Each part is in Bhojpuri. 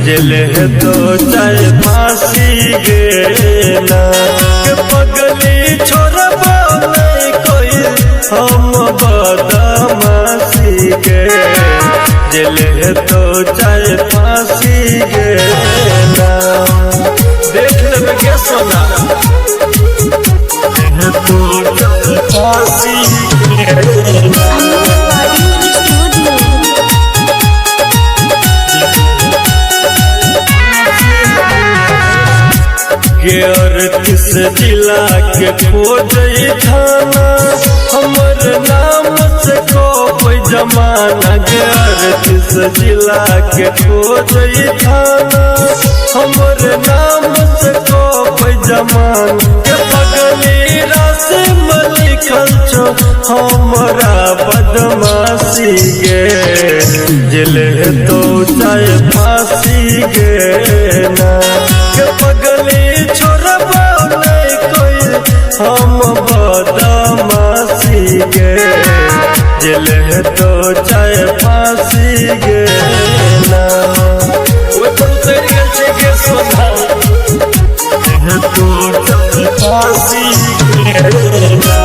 जेले तो चाहे फांसी गे ना के पगली छोड़बो नहीं कोई हम बदमाशी गे जेले तो चाहे फांसी गे ना देख लेबे के सोना तो फांसी गे ना किस जिला के खोज थाना हमर नाम से कोई जमाना किस जिला के खोज थाना हमर नाम से कोई जमाना के पगली रस में लिखल छो हमरा बदमाशी गे जेले तो चाहे फांसी गे ना के पगली छोड़बो नहीं कोई हम बदमाशी गे जेले तो चाहे फांसी गे ना उतर गेल छै गे सोना तो चाहे फांसी गे ना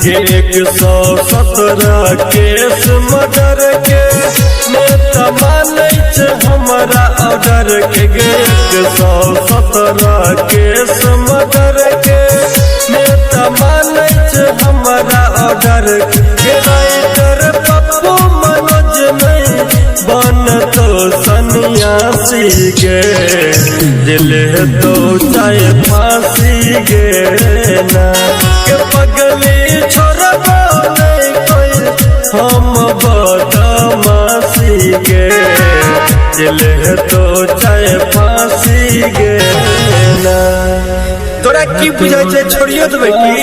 एक 117 केस मर्डर के नेता मानै छै हमरा ऑर्डर के 117 केस मर्डर के नेता मानै छै हमरा ऑर्डर के राइटर पप्पू मनोज नहीं बनतो सन्यासी गे दिले तो चाहे फांसी गे ना के पगली छोड़बो नहीं कोई हम बदमाशी गे दिले तो चाहे फांसी गे ना तोरा की बुझाई छै छोड़ियो देबै की